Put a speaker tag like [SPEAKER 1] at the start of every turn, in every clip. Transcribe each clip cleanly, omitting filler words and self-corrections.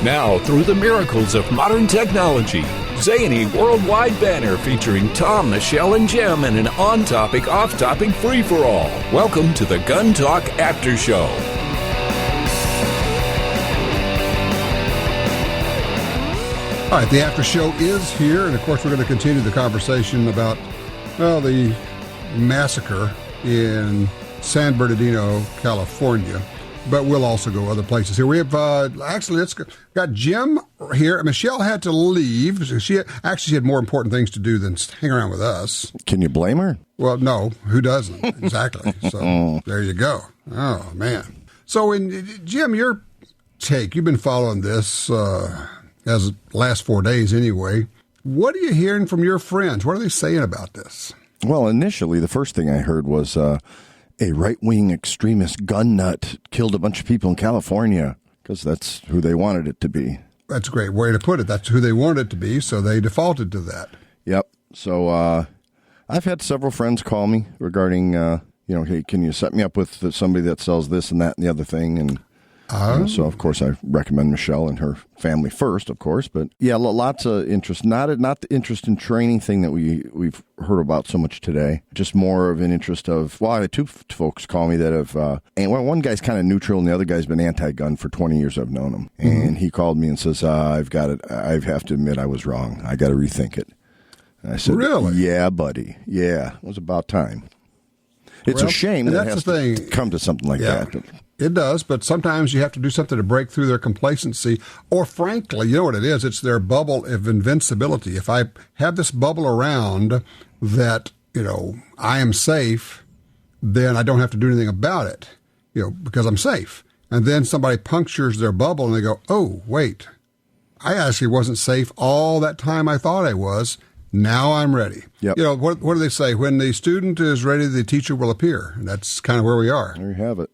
[SPEAKER 1] Now, through the miracles of modern technology, zany worldwide banner featuring Tom, Michelle, and Jim in an on-topic, off-topic free-for-all. Welcome to the Gun Talk After Show.
[SPEAKER 2] All right, the after show is here, and of course we're going to continue the conversation about, well, the massacre in San Bernardino, California, but we'll also go other places here. We have, got Jim here. Michelle had to leave. She had more important things to do than hang around with us.
[SPEAKER 3] Can you blame her?
[SPEAKER 2] Well, no, who doesn't? Exactly. So there you go. Oh, man. So, Jim, your take, you've been following this as the last 4 days anyway. What are you hearing from your friends? What are they saying about this?
[SPEAKER 3] Well, initially, the first thing I heard was a right-wing extremist gun nut killed a bunch of people in California, because that's who they wanted it to be.
[SPEAKER 2] That's a great way to put it. That's who they wanted it to be, so they defaulted to that.
[SPEAKER 3] Yep. So I've had several friends call me regarding, hey, can you set me up with somebody that sells this and that and the other thing? And so, of course, I recommend Michelle and her family first, of course. But, yeah, lots of interest. Not the interest in training thing that we've heard about so much today. Just more of an interest of, well, I had two folks call me that have, and one guy's kind of neutral and the other guy's been anti-gun for 20 years. I've known him. Mm-hmm. And he called me and says, I've got it. I have to admit I was wrong. I got to rethink it. And I said, really? Yeah, buddy. Yeah, it was about time. It's a shame that it has to come to something like that.
[SPEAKER 2] It does, but sometimes you have to do something to break through their complacency. Or frankly, you know what it is? It's their bubble of invincibility. If I have this bubble around that, I am safe, then I don't have to do anything about it, because I'm safe. And then somebody punctures their bubble and they go, oh, wait, I actually wasn't safe all that time I thought I was. Now I'm ready.
[SPEAKER 3] Yep.
[SPEAKER 2] What do they say? When the student is ready, the teacher will appear. And that's kind of where we are.
[SPEAKER 3] There you have it.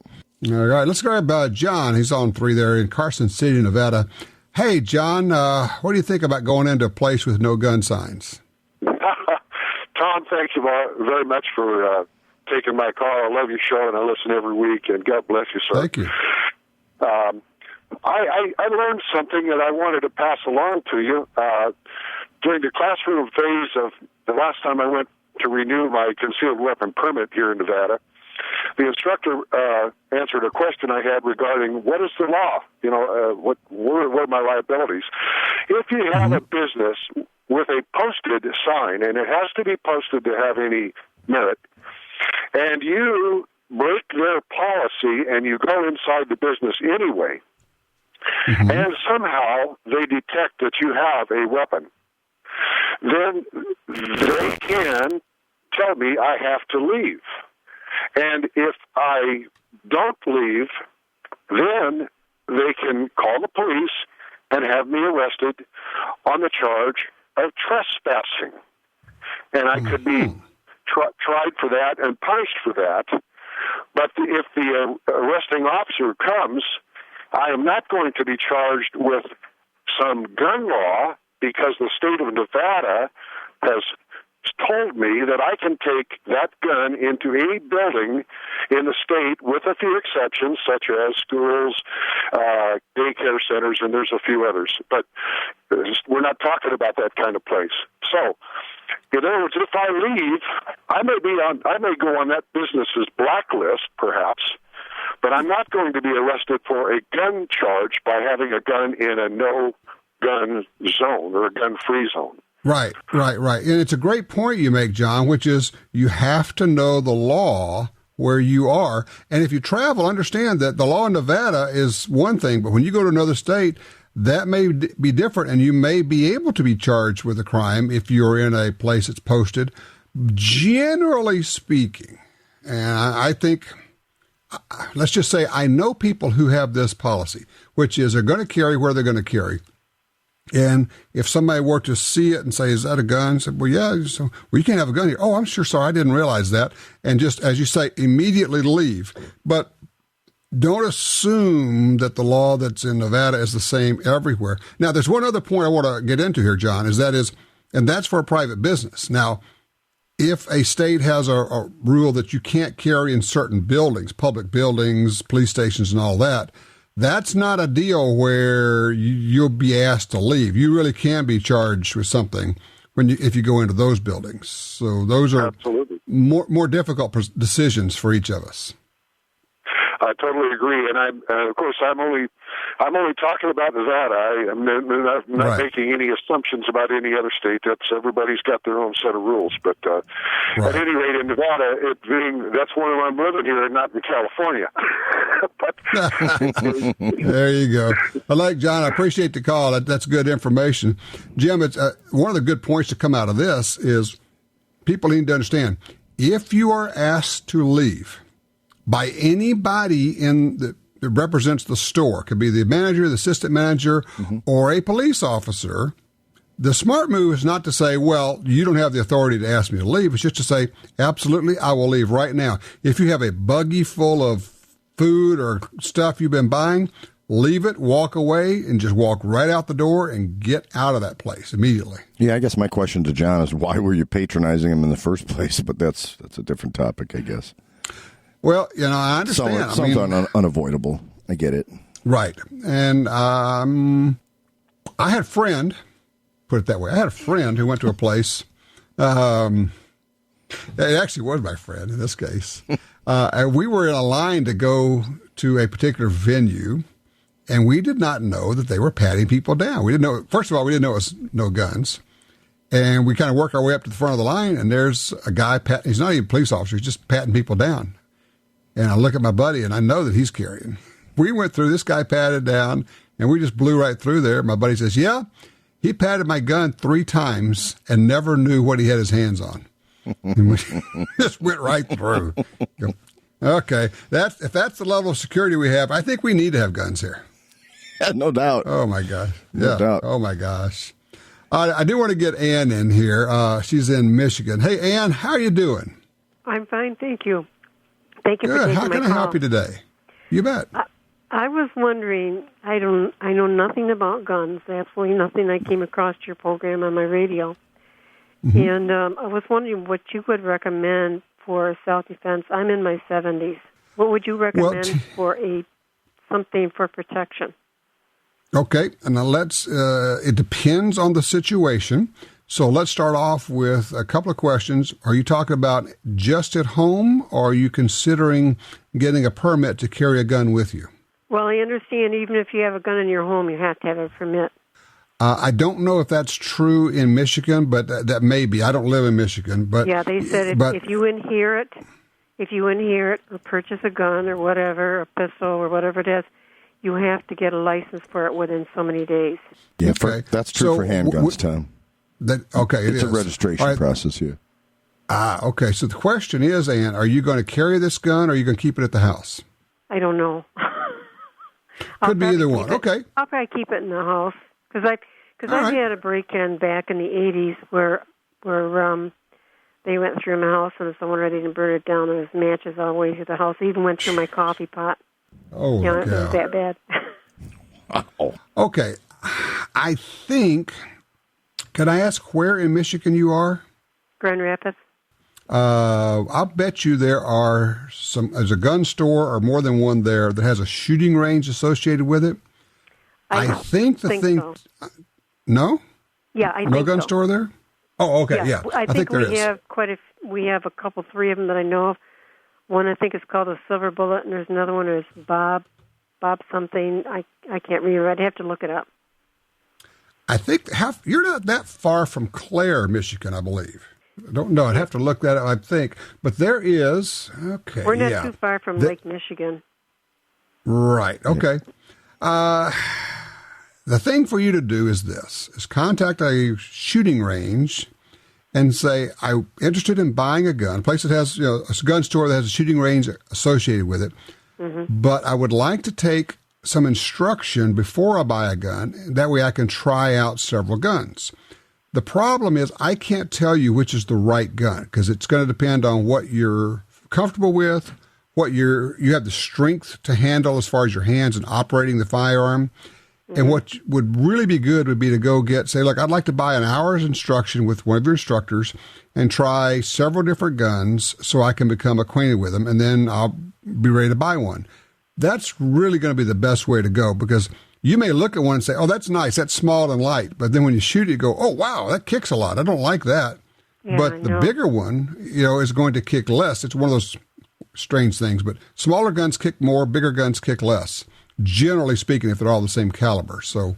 [SPEAKER 2] All right, let's grab John. He's on 3 there in Carson City, Nevada. Hey, John, what do you think about going into a place with no gun signs?
[SPEAKER 4] Tom, thank you very much for taking my call. I love your show, and I listen every week, and God bless you, sir.
[SPEAKER 2] Thank you.
[SPEAKER 4] I learned something that I wanted to pass along to you. During the classroom phase of the last time I went to renew my concealed weapon permit here in Nevada, the instructor answered a question I had regarding what is the law? What are my liabilities? If you have a business with a posted sign, and it has to be posted to have any merit, and you break their policy and you go inside the business anyway, and somehow they detect that you have a weapon, then they can tell me I have to leave. And if I don't leave, then they can call the police and have me arrested on the charge of trespassing. And I could be tried for that and punished for that. But if the arresting officer comes, I am not going to be charged with some gun law, because the state of Nevada has told me that I can take that gun into any building in the state, with a few exceptions, such as schools, daycare centers, and there's a few others. But we're not talking about that kind of place. So, in other words, if I leave, I may go on that business's blacklist, perhaps, but I'm not going to be arrested for a gun charge by having a gun in a no-gun zone or a gun-free zone.
[SPEAKER 2] Right. And it's a great point you make, John, which is you have to know the law where you are. And if you travel, understand that the law in Nevada is one thing, but when you go to another state, that may be different, and you may be able to be charged with a crime if you're in a place that's posted. Generally speaking, and I think, let's just say I know people who have this policy, which is they're going to carry where they're going to carry. And if somebody were to see it and say, is that a gun? I said, well, yeah. So, well, you can't have a gun here. Oh, I'm sure. Sorry, I didn't realize that. And just, as you say, immediately leave. But don't assume that the law that's in Nevada is the same everywhere. Now, there's one other point I want to get into here, John, and that's for a private business. Now, if a state has a rule that you can't carry in certain buildings, public buildings, police stations, and all that, that's not a deal where you'll be asked to leave. You really can be charged with something if you go into those buildings. So those are
[SPEAKER 4] absolutely
[SPEAKER 2] more difficult decisions for each of us.
[SPEAKER 4] I totally agree, and of course I'm only talking about Nevada. I'm not making any assumptions about any other state. Everybody's got their own set of rules. But at any rate, in Nevada, that's where I'm living here, and not in California. But
[SPEAKER 2] there you go. I like John. I appreciate the call. That's good information, Jim. It's one of the good points to come out of this is people need to understand if you are asked to leave by anybody that represents the store, could be the manager, the assistant manager, or a police officer, the smart move is not to say, well, you don't have the authority to ask me to leave. It's just to say, absolutely, I will leave right now. If you have a buggy full of food or stuff you've been buying, leave it, walk away, and just walk right out the door and get out of that place immediately.
[SPEAKER 3] Yeah, I guess my question to John is, why were you patronizing him in the first place? But that's a different topic, I guess.
[SPEAKER 2] Well, I understand.
[SPEAKER 3] Some unavoidable. I get it.
[SPEAKER 2] Right. And I had a friend, put it that way. I had a friend who went to a place. It actually was my friend in this case. And we were in a line to go to a particular venue, and we did not know that they were patting people down. We didn't know. First of all, we didn't know it was no guns. And we kind of work our way up to the front of the line, and there's a guy he's not even a police officer. He's just patting people down. And I look at my buddy, and I know that he's carrying. We went through, this guy patted down, and we just blew right through there. My buddy says, yeah, he patted my gun 3 times and never knew what he had his hands on. And we just went right through. Okay, if that's the level of security we have, I think we need to have guns here.
[SPEAKER 3] Yeah, no doubt.
[SPEAKER 2] Oh, my gosh.
[SPEAKER 3] No doubt.
[SPEAKER 2] Oh, my gosh. I do want to get Ann in here. She's in Michigan. Hey, Ann, how are you doing?
[SPEAKER 5] I'm fine, thank you. Thank you
[SPEAKER 2] Good.
[SPEAKER 5] for taking my
[SPEAKER 2] call. How can I help you today? You bet.
[SPEAKER 5] I was wondering, I know nothing about guns, absolutely nothing. I came across your program on my radio. And I was wondering what you would recommend for self-defense. I'm in my 70s. What would you recommend for something for protection?
[SPEAKER 2] Okay, and now it depends on the situation. So let's start off with a couple of questions. Are you talking about just at home, or are you considering getting a permit to carry a gun with you?
[SPEAKER 5] Well, I understand even if you have a gun in your home, you have to have a permit.
[SPEAKER 2] I don't know if that's true in Michigan, but that may be. I don't live in Michigan, but
[SPEAKER 5] yeah, they said if you inherit or purchase a gun or whatever, a pistol or whatever it is, you have to get a license for it within so many days.
[SPEAKER 3] Yeah, that's true for handguns, Tom.
[SPEAKER 2] It's
[SPEAKER 3] a registration process here.
[SPEAKER 2] Okay. So the question is, Ann, are you going to carry this gun, or are you going to keep it at the house?
[SPEAKER 5] I don't know.
[SPEAKER 2] Could be either one. Okay.
[SPEAKER 5] I'll probably keep it in the house because I had a break-in back in the 80s where they went through my house and someone ready to burn it down. There was matches all the way through the house. They even went through my coffee pot.
[SPEAKER 2] Oh,
[SPEAKER 5] it was that bad.
[SPEAKER 2] Okay. I think. Can I ask where in Michigan you are?
[SPEAKER 5] Grand Rapids.
[SPEAKER 2] I'll bet you there's a gun store or more than one there that has a shooting range associated with it. I think so. No?
[SPEAKER 5] Yeah, I think
[SPEAKER 2] no gun
[SPEAKER 5] so.
[SPEAKER 2] store there? Oh, okay, yeah.
[SPEAKER 5] I think
[SPEAKER 2] there
[SPEAKER 5] we
[SPEAKER 2] is.
[SPEAKER 5] We have a couple, 3 of them that I know of. One I think is called a Silver Bullet, and there's another one is Bob something. I can't remember. I'd have to look it up.
[SPEAKER 2] I think you're not that far from Clare, Michigan, I believe. I don't know. I'd have to look that up, I think. But there is. Okay.
[SPEAKER 5] We're not too far from Lake Michigan.
[SPEAKER 2] Right. Okay. The thing for you to do is contact a shooting range and say, I'm interested in buying a gun, a place that has, a gun store that has a shooting range associated with it. But I would like to take some instruction before I buy a gun. That way I can try out several guns. The problem is I can't tell you which is the right gun because it's going to depend on what you're comfortable with, what you have the strength to handle as far as your hands and operating the firearm. And what would really be good would be to go say, look, I'd like to buy an hour's instruction with one of your instructors and try several different guns so I can become acquainted with them, and then I'll be ready to buy one. that's really going to be the best way to go, because you may look at one and say, oh, that's nice, that's small and light. But then when you shoot it, you go, oh, wow, that kicks a lot. I don't like that.
[SPEAKER 5] Yeah,
[SPEAKER 2] but the bigger one, is going to kick less. It's one of those strange things. But smaller guns kick more, bigger guns kick less, generally speaking, if they're all the same caliber. So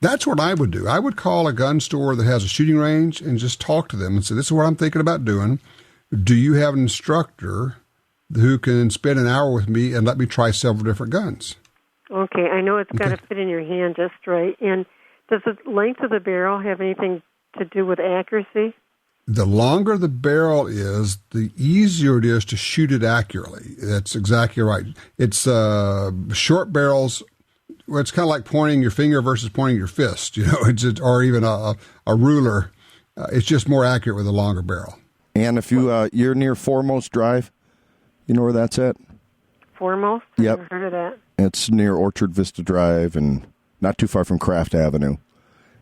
[SPEAKER 2] that's what I would do. I would call a gun store that has a shooting range and just talk to them and say, this is what I'm thinking about doing. Do you have an instructor who can spend an hour with me and let me try several different guns?
[SPEAKER 5] Okay, I know it's got to fit in your hand just right. And does the length of the barrel have anything to do with accuracy?
[SPEAKER 2] The longer the barrel is, the easier it is to shoot it accurately. That's exactly right. It's short barrels. Well, it's kind of like pointing your finger versus pointing your fist, or even a ruler. It's just more accurate with a longer barrel.
[SPEAKER 3] And if you're near Foremost Drive, you know where that's at?
[SPEAKER 5] Foremost?
[SPEAKER 3] Yep.
[SPEAKER 5] I've never heard of that.
[SPEAKER 3] It's near Orchard Vista Drive and not too far from Craft Avenue.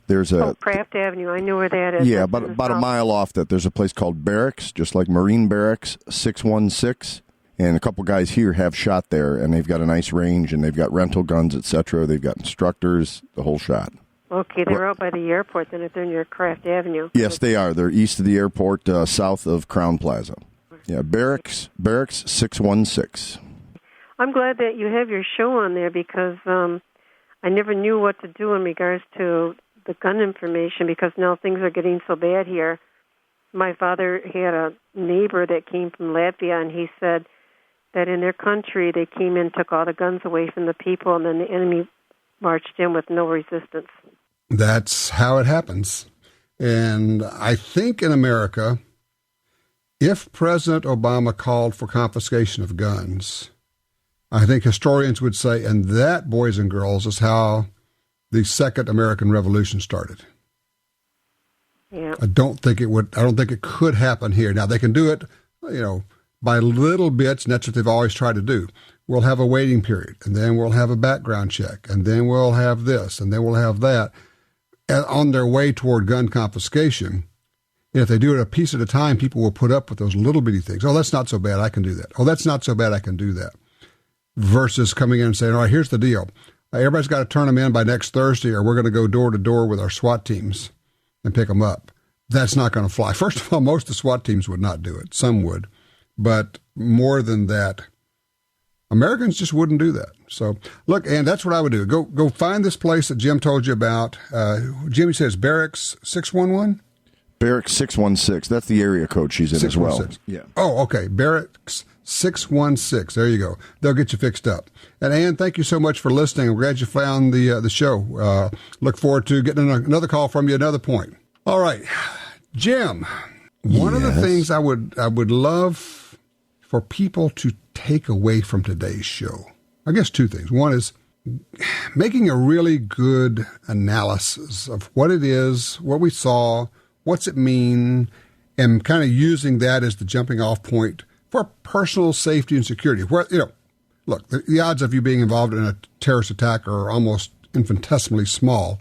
[SPEAKER 3] There's
[SPEAKER 5] Craft Avenue. I know where that is.
[SPEAKER 3] Yeah, about a mile off that. There's a place called Barracks, just like Marine Barracks, 616. And a couple guys here have shot there, and they've got a nice range, and they've got rental guns, etc. They've got instructors, the whole shot.
[SPEAKER 5] Okay, they're out by the airport, then, if they're near Craft Avenue.
[SPEAKER 3] Yes, they are. They're east of the airport, south of Crown Plaza. Yeah, Barracks 616.
[SPEAKER 5] I'm glad that you have your show on there, because I never knew what to do in regards to the gun information, because now things are getting so bad here. My father had a neighbor that came from Latvia, and he said that in their country they came in, took all the guns away from the people, and then the enemy marched in with no resistance.
[SPEAKER 2] That's how it happens. And I think in America, if President Obama called for confiscation of guns, I think historians would say, and that, boys and girls, is how the Second American Revolution started.
[SPEAKER 5] Yeah.
[SPEAKER 2] I don't think it could happen here. Now, they can do it, by little bits, and that's what they've always tried to do. We'll have a waiting period, and then we'll have a background check, and then we'll have this, and then we'll have that. And on their way toward gun confiscation, if they do it a piece at a time, people will put up with those little bitty things. Oh, that's not so bad, I can do that. Oh, that's not so bad, I can do that. Versus coming in and saying, all right, here's the deal. Everybody's got to turn them in by next Thursday, or we're going to go door to door with our SWAT teams and pick them up. That's not going to fly. First of all, most of the SWAT teams would not do it. Some would. But more than that, Americans just wouldn't do that. So, look, and that's what I would do. Go find this place that Jim told you about. Jimmy says Barracks 611?
[SPEAKER 3] Barracks 616. That's the area code she's in as well.
[SPEAKER 2] Yeah. Oh, okay. Barracks 616. There you go. They'll get you fixed up. And Ann, thank you so much for listening. I'm glad you found the show. Look forward to getting another call from you, another point. All right, Jim. One of the things I would love for people to take away from today's show, I guess two things. One is making a really good analysis of what it is, what we saw, what's it mean, and kind of using that as the jumping off point for personal safety and security. Where, look, the odds of you being involved in a terrorist attack are almost infinitesimally small.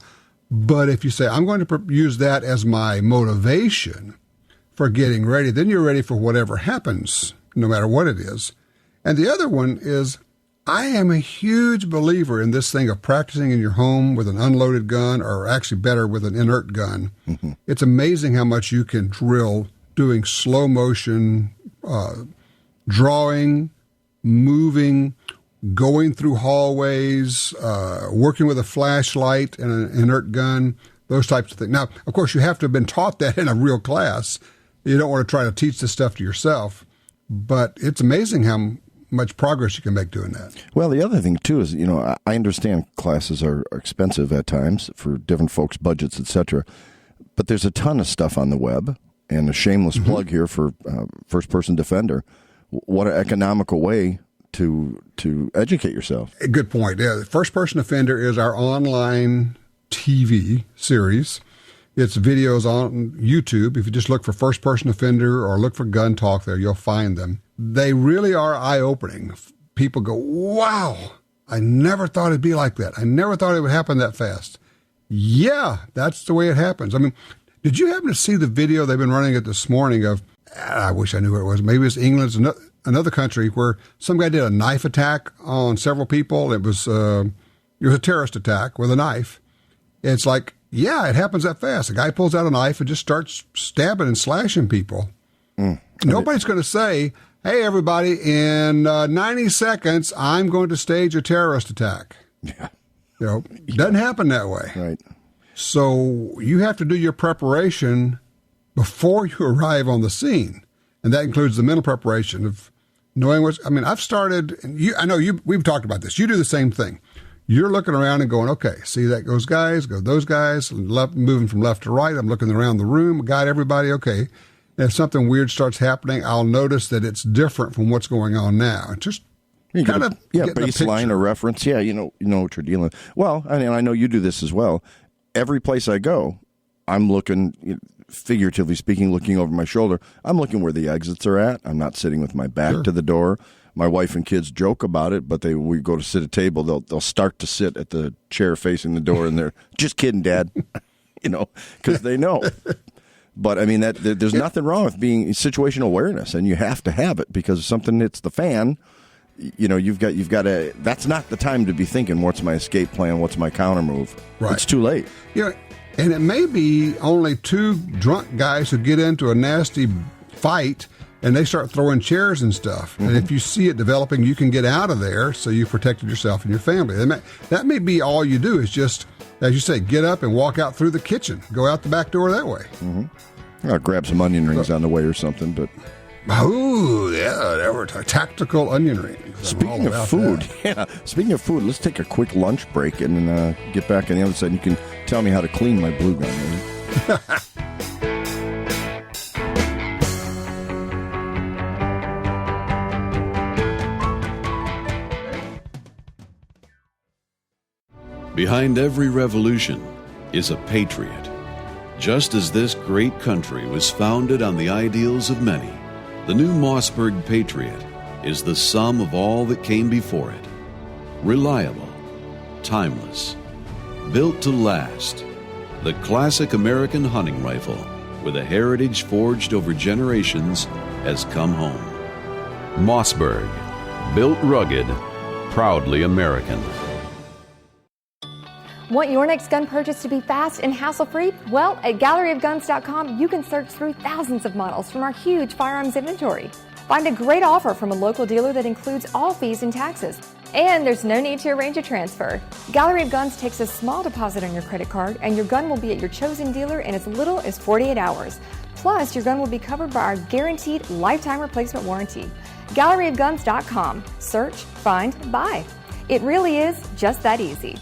[SPEAKER 2] But if you say, I'm going to use that as my motivation for getting ready, then you're ready for whatever happens, no matter what it is. And the other one is, I am a huge believer in this thing of practicing in your home with an unloaded gun, or actually better, with an inert gun. Mm-hmm. It's amazing how much you can drill doing slow motion, drawing, moving, going through hallways, working with a flashlight and an inert gun, those types of things. Now, of course, you have to have been taught that in a real class. You don't want to try to teach this stuff to yourself, but it's amazing how much progress you can make doing that.
[SPEAKER 3] Well, the other thing, too, is, I understand classes are expensive at times for different folks' budgets, etc., but there's a ton of stuff on the web, and a shameless plug here for First-Person Defender. What an economical way to educate yourself.
[SPEAKER 2] Good point. Yeah, First Person Offender is our online TV series. It's videos on YouTube. If you just look for First Person Offender or look for Gun Talk there, you'll find them. They really are eye-opening. People go, wow, I never thought it'd be like that. I never thought it would happen that fast. Yeah, that's the way it happens. I mean, did you happen to see the video they've been running it this morning of, I wish I knew where it was, maybe it's England's another country where some guy did a knife attack on several people. It was a terrorist attack with a knife. It's like, yeah, it happens that fast. A guy pulls out a knife and just starts stabbing and slashing people. Nobody's going to say, hey, everybody, in 90 seconds, I'm going to stage a terrorist attack.
[SPEAKER 3] Yeah.
[SPEAKER 2] It doesn't happen that way.
[SPEAKER 3] Right.
[SPEAKER 2] So you have to do your preparation before you arrive on the scene. And that includes the mental preparation of knowing I've started, I know we've talked about this. You do the same thing. You're looking around and going, okay, see that goes guys, go those guys, moving from left to right. I'm looking around the room, got everybody, okay. And if something weird starts happening, I'll notice that it's different from what's going on now. Just kind of
[SPEAKER 3] baseline or reference. Yeah, you know what you're dealing with. Well, I know you do this as well. Every place I go, I'm looking, figuratively speaking, looking over my shoulder. I'm looking where the exits are at. I'm not sitting with my back to the door. My wife and kids joke about it, but we go to sit at a table. They'll start to sit at the chair facing the door, and they're just kidding, Dad, because they know. But there's nothing wrong with being situational awareness, and you have to have it because if something hits the fan, you've got to. That's not the time to be thinking, what's my escape plan? What's my counter move? Right. It's too late.
[SPEAKER 2] And it may be only two drunk guys who get into a nasty fight and they start throwing chairs and stuff. And if you see it developing, you can get out of there so you've protected yourself and your family. That may be all you do is just, as you say, get up and walk out through the kitchen. Go out the back door that way.
[SPEAKER 3] I'll grab some onion rings on the way or something. But
[SPEAKER 2] oh, yeah, there were tactical onion rings.
[SPEAKER 3] Speaking of food, let's take a quick lunch break and then get back on the other side. And you can tell me how to clean my blue gun.
[SPEAKER 6] Behind every revolution is a patriot. Just as this great country was founded on the ideals of many, the new Mossberg Patriot is the sum of all that came before it. Reliable, timeless, built to last. The classic American hunting rifle with a heritage forged over generations has come home. Mossberg, built rugged, proudly American.
[SPEAKER 7] Want your next gun purchase to be fast and hassle-free? Well, at galleryofguns.com, you can search through thousands of models from our huge firearms inventory. Find a great offer from a local dealer that includes all fees and taxes. And there's no need to arrange a transfer. Gallery of Guns takes a small deposit on your credit card, and your gun will be at your chosen dealer in as little as 48 hours. Plus, your gun will be covered by our guaranteed lifetime replacement warranty. Galleryofguns.com. Search, find, buy. It really is just that easy.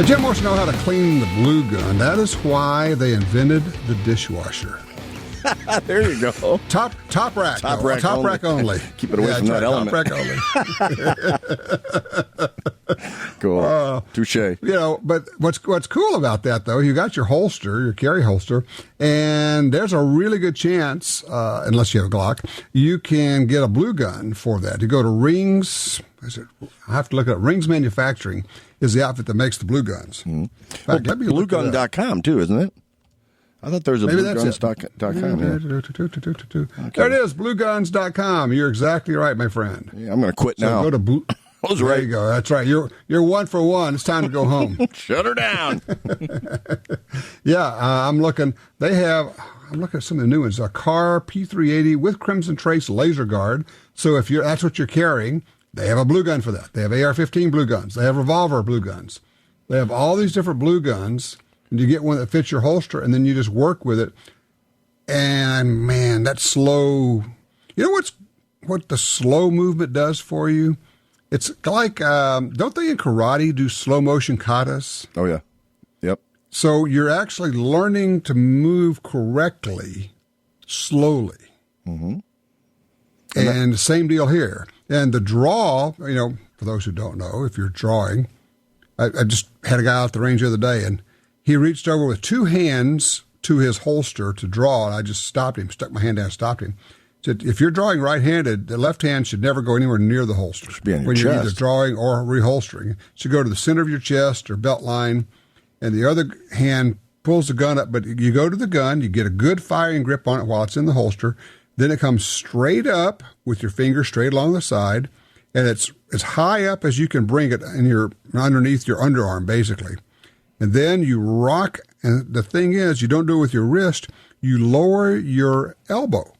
[SPEAKER 2] Jim wants to know how to clean the blue gun. That is why they invented the dishwasher.
[SPEAKER 3] There you go.
[SPEAKER 2] Top rack.
[SPEAKER 3] Top rack only. Keep it away from that element.
[SPEAKER 2] Top rack only.
[SPEAKER 3] Cool. Touche.
[SPEAKER 2] But what's cool about that, though, you got your holster, your carry holster, and there's a really good chance, unless you have a Glock, you can get a blue gun for that. You go to Rings. I have to look at it. Rings Manufacturing is the outfit that makes the blue guns.
[SPEAKER 3] In fact, bluegun.com, too, isn't it? I thought there was a blueguns.com.
[SPEAKER 2] Yeah. There it is, blueguns.com. You're exactly right, my friend.
[SPEAKER 3] Yeah, I'm going to quit now.
[SPEAKER 2] Go to Blue. There you go. That's right. You're 1 for 1. It's time to go home.
[SPEAKER 3] Shut her down.
[SPEAKER 2] I'm looking. I'm looking at some of the new ones. A Car P380 with Crimson Trace laser guard. So if that's what you're carrying, they have a blue gun for that. They have AR-15 blue guns. They have revolver blue guns. They have all these different blue guns. And you get one that fits your holster, and then you just work with it. And, man, that slow... You know what the slow movement does for you? It's like, don't they in karate do slow-motion katas?
[SPEAKER 3] Oh, yeah. Yep.
[SPEAKER 2] So you're actually learning to move correctly, slowly. Mm-hmm. And the same deal here. And the draw, for those who don't know, if you're drawing, I just had a guy out at the range the other day, and he reached over with two hands to his holster to draw, and I just stopped him, stuck my hand down and stopped him. Said, if you're drawing right-handed, the left hand should never go anywhere near the holster.
[SPEAKER 3] Should be on your
[SPEAKER 2] when
[SPEAKER 3] chest.
[SPEAKER 2] You're either drawing or reholstering. It should go to the center of your chest or belt line, and the other hand pulls the gun up, but you go to the gun, you get a good firing grip on it while it's in the holster. Then it comes straight up with your finger straight along the side, and it's as high up as you can bring it underneath your underarm, basically. And then you rock, and the thing is, you don't do it with your wrist, you lower your elbow.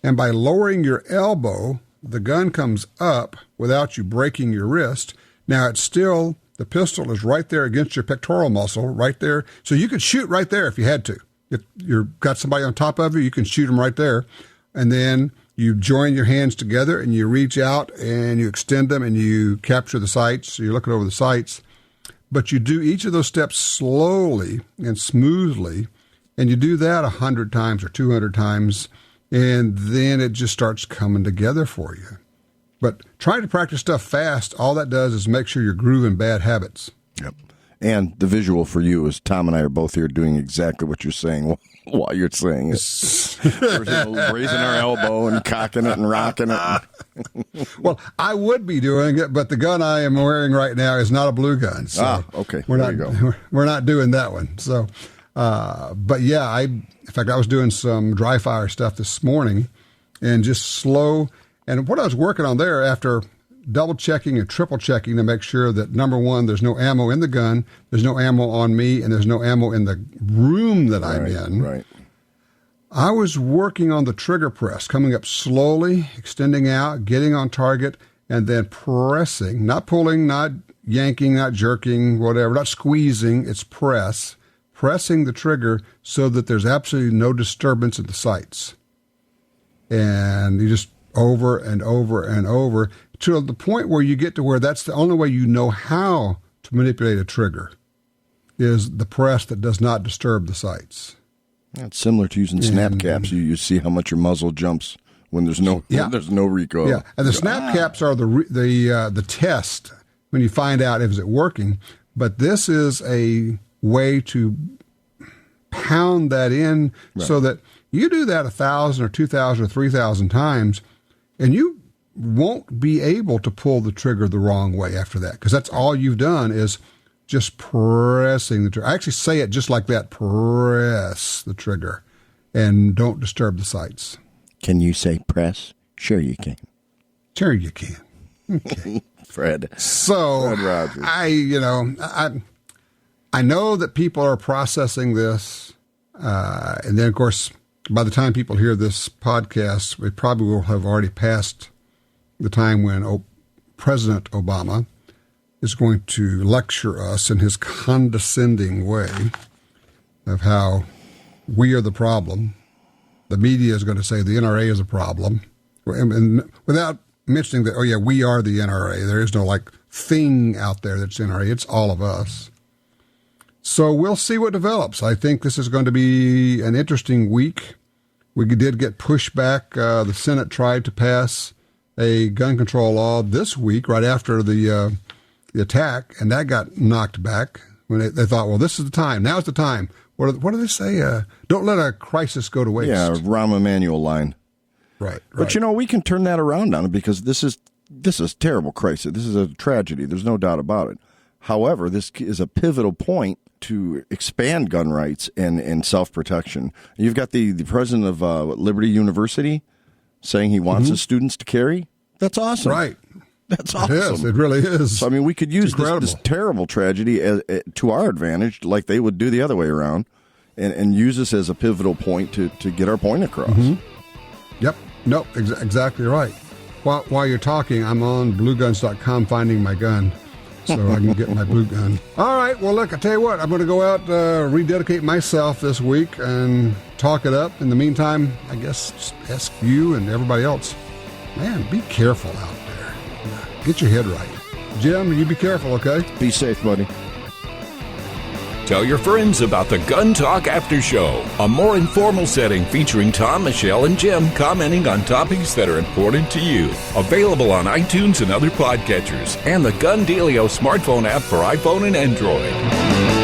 [SPEAKER 2] And by lowering your elbow, the gun comes up without you breaking your wrist. Now, it's still, the pistol is right there against your pectoral muscle, right there. So you could shoot right there if you had to. If you've got somebody on top of you, you can shoot them right there. And then you join your hands together and you reach out and you extend them and you capture the sights. So you're looking over the sights. But you do each of those steps slowly and smoothly. And you do that 100 times or 200 times. And then it just starts coming together for you. But trying to practice stuff fast, all that does is make sure you're grooving bad habits.
[SPEAKER 3] Yep. And the visual for you is Tom and I are both here doing exactly what you're saying while you're saying it. Raising our elbow and cocking it and rocking it.
[SPEAKER 2] Well, I would be doing it, but the gun I am wearing right now is not a blue gun. So
[SPEAKER 3] okay.
[SPEAKER 2] We're not doing that one. So, but yeah, in fact, I was doing some dry fire stuff this morning and just slow. And what I was working on there after double checking and triple checking to make sure that, number one, there's no ammo in the gun, there's no ammo on me, and there's no ammo in the room that I'm in.
[SPEAKER 3] Right.
[SPEAKER 2] I was working on the trigger press, coming up slowly, extending out, getting on target, and then pressing, not pulling, not yanking, not jerking, whatever, not squeezing, it's pressing the trigger so that there's absolutely no disturbance in the sights. And you just over and over and over to the point where you get to where that's the only way you know how to manipulate a trigger is the press that does not disturb the sights.
[SPEAKER 3] It's similar to using snap caps. You see how much your muzzle jumps when there's no recoil.
[SPEAKER 2] Yeah, and the snap caps are the test when you find out if it's working. But this is a way to pound that in so that you do that 1,000 or 2,000 or 3,000 times, and you won't be able to pull the trigger the wrong way after that, because that's all you've done is just pressing the trigger. I actually say it just like that, press the trigger, and don't disturb the sights.
[SPEAKER 3] Can you say press? Sure you can.
[SPEAKER 2] Sure you can. Okay.
[SPEAKER 3] Fred.
[SPEAKER 2] So,
[SPEAKER 3] Fred Rogers.
[SPEAKER 2] I know that people are processing this, and then, of course, by the time people hear this podcast, we probably will have already passed the time when President Obama is going to lecture us in his condescending way of how we are the problem. The media is going to say the NRA is a problem, and without mentioning that, we are the NRA. There is no thing out there that's NRA. It's all of us. So we'll see what develops. I think this is going to be an interesting week. We did get pushback. The Senate tried to pass a gun control law this week, right after the attack, and that got knocked back when they thought, well, this is the time. Now's the time. What do they say? Don't let a crisis go to waste.
[SPEAKER 3] Yeah, Rahm Emanuel line.
[SPEAKER 2] Right.
[SPEAKER 3] But, we can turn that around on it because this is a terrible crisis. This is a tragedy. There's no doubt about it. However, this is a pivotal point to expand gun rights and self-protection. You've got the president of Liberty University saying he wants his students to carry. That's awesome.
[SPEAKER 2] Right.
[SPEAKER 3] That's awesome.
[SPEAKER 2] It is. It really is.
[SPEAKER 3] So, we could use this terrible tragedy to our advantage, like they would do the other way around, and use this as a pivotal point to get our point across.
[SPEAKER 2] Mm-hmm. Yep. Nope. Exactly right. While you're talking, I'm on blueguns.com finding my gun, so I can get my blue gun. All right. Well, look, I tell you what, I'm going to go out, rededicate myself this week and talk it up. In the meantime, I guess just ask you and everybody else, man, be careful out there. Get your head right. Jim, you be careful, okay?
[SPEAKER 3] Be safe, buddy.
[SPEAKER 1] Tell your friends about the Gun Talk After Show, a more informal setting featuring Tom, Michelle, and Jim commenting on topics that are important to you. Available on iTunes and other podcatchers, and the Gun Dealio smartphone app for iPhone and Android.